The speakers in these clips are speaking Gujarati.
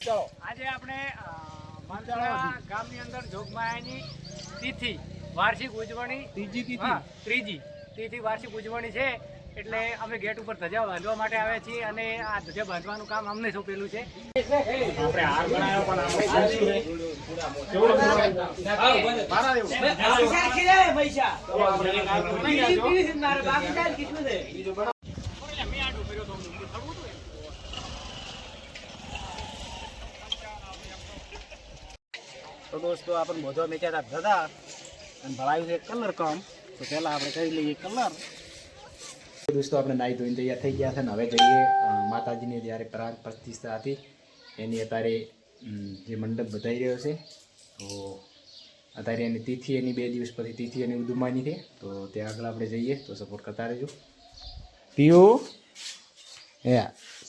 આજે આપણે માંસળા ગામની અંદર જોગમાયાની તિથિ વાર્ષિક ઉજવણી ત્રીજી તિથિ વાર્ષિક ઉજવણી છે એટલે અમે ગેટ ઉપર ધજા બાંધવા માટે આવ્યા છીએ અને આ ધજા બાંધવાનું કામ અમને સોંપેલું છે. આપણે હાર બનાવ્યો પણ તો દોસ્તો આપણે બધો મેચાતા હતા અને ભણાવ્યું છે કલર કામ. તો પહેલાં આપણે કરી લઈએ કલર. દોસ્તો આપણે નાહી ધોઈને તૈયાર થઈ ગયા છે ને હવે જઈએ માતાજીની જ્યારે પ્રાણ પ્રતિષ્ઠા હતી એની અત્યારે જે મંડપ બધાઈ રહ્યો છે. તો અત્યારે એની તિથિ એની 2 દિવસ પછી તિથિ એની ઉદુમાની છે. તો ત્યાં આગળ આપણે જઈએ તો સપોર્ટ કરતા રહેજો. પીયું હે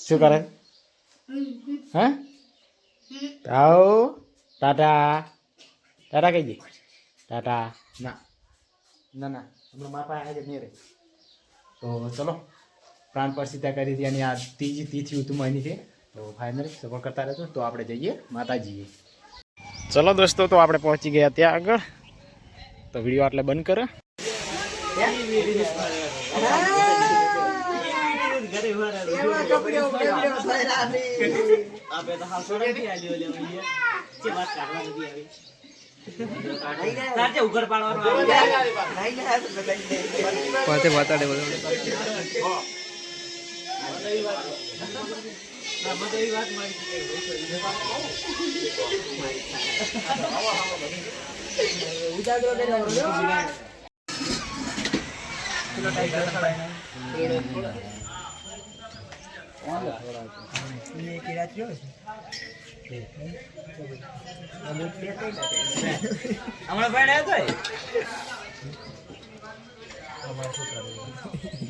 શું કરે હા આવો ટાટા ટાટા કહીજે ટાટા ના ના ના હમણાં માપા આજે નહીં રહે. તો ચલો પ્રાણ પ્રતિષ્ઠા કરી હતી અને આ ત્રીજી તિથિ ઉત્તમાની છે. તો ફાઇનલી સપોર્ટ કરતા રહેજો. તો આપણે જઈએ માતાજીએ. ચલો દોસ્તો તો આપણે પહોંચી ગયા ત્યાં આગળ. તો વિડીયો આટલે બંધ કરો.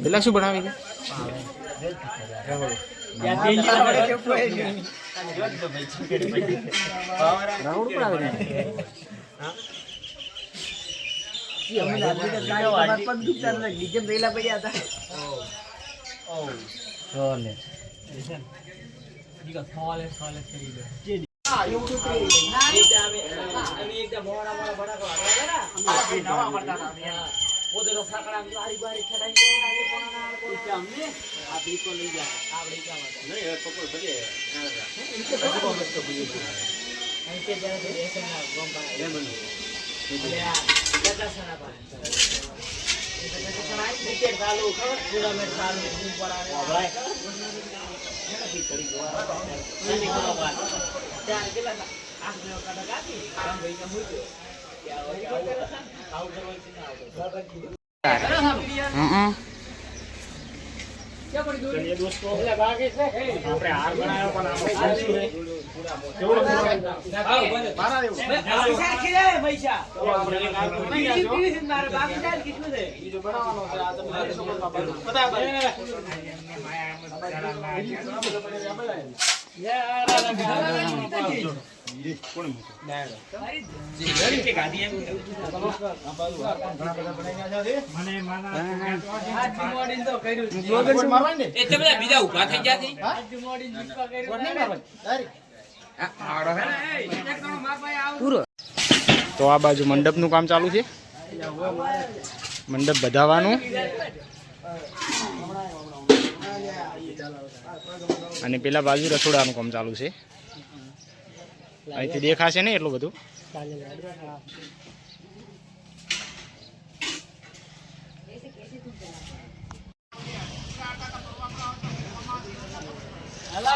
પેલા શું બનાવી છે દોસ્તો આપણે હાર બનાવ્યો પણ તો આ બાજુ મંડપનું કામ ચાલુ છે. મંડપ બધાવાનું અને પેલા બાજુ રસોડાનું કામ ચાલુ છે. અહીંથી દેખાશે ને એટલું બધું.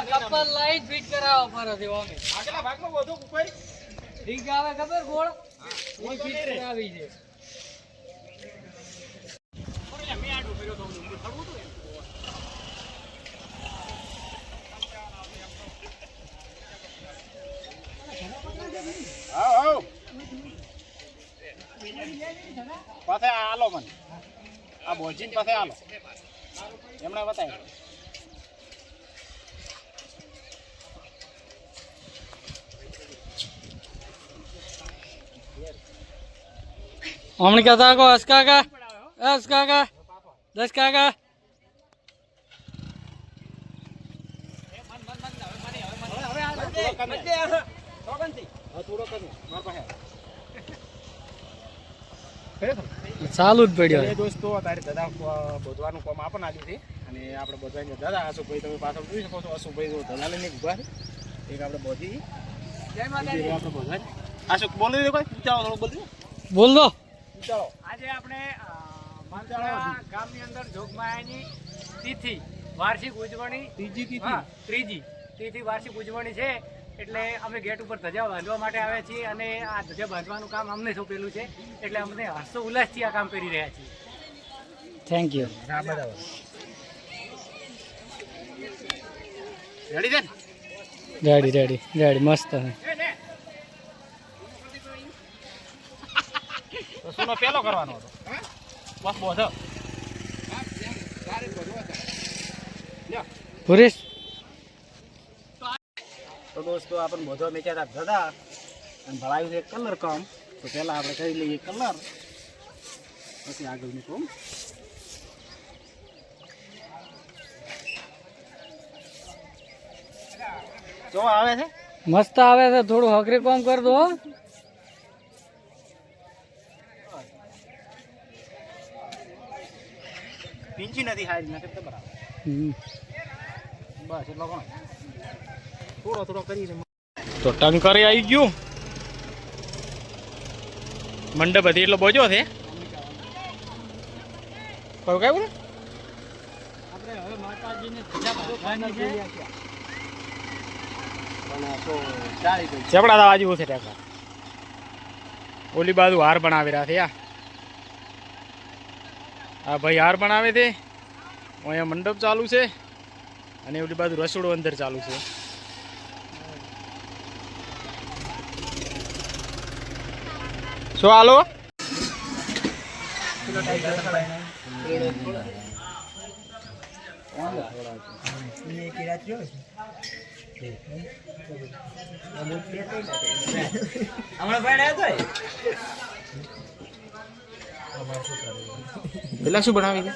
કપલ લાઈટ ફિટ કરાવવા પર દેવાને આગલા ભાગમાં વધુ કોઈ ઠીક આવે ખબર ગોળ એ ફિટ કરાવી છે. મે આડો કર્યો તો ખડવું તો આવ પાછે આલો મને આ બોજીન પાછે આલો એમણે બતાવ્યું. हमने क्या था को 10 काका 10 काका કમી થોડો કમી મારા પાસે ચાલુ જ પડ્યો એ દોસ્તો તારે દાદા બોધવાનું કામ આપણને આવ્યું છે અને આપણે બોધવાની દાદા અશોકભાઈ તમે પાછળ જોઈ શકો છો અશોકભાઈ તો દાદા લઈને ઊભા છે એક આપણે બોધી આપણે બોધવા અશોક બોલી દો કોઈ ચાલો થોડું બોલી દો બોલ દો. ચાલો આજે આપણે માંગરોળા ગામની અંદર જોગમાયાની તિથિ વાર્ષિક ઉજવણી ત્રીજી તિથિ વાર્ષિક ઉજવણી છે એટલે અમે ગેટ ઉપર ધજા બાંધવા માટે આવ્યા છીએ અને આ ધજા બાંધવાનું કામ અમને સોંપેલું છે એટલે અમને હર્ષો ઉલ્લાસથી આ કામ કરી રહ્યા છીએ. Thank you. રેડી છે ને રેડી મસ્ત. તો સુનો પેલો કરવાનો હતો બસ બોધો પુરેશ તો દોસ્તો આપણને બોધવા મેચ્યા હતા દાદા અને ભણાવ્યું છે કલર કામ તો પહેલાં આપણે કરી લઈએ કલર પછી આગળનું કામ જો આવે છે મસ્ત આવે છે. થોડું હકરી કામ કર દો. પીંચી નથી હારી ના કરતા બરાબર બસ એટલો કોણ થોડો કરીને તો ટંકરે આવી ગયું મંડપ હતી એટલો બોજો છે કયું કઈ બોલે આપણે હવે માતાજીને ધજા બાંધવાની છે. ચપડા દાવા જેવું છે ટેકા ઓલી બાજુ હાર બનાવી રહ્યા છે આ ભાઈ હાર બનાવે છે અહીંયા મંડપ ચાલુ છે અને ઓલી બાજુ રસોડું અંદર ચાલુ છે શું હાલો પેલા શું બનાવી છે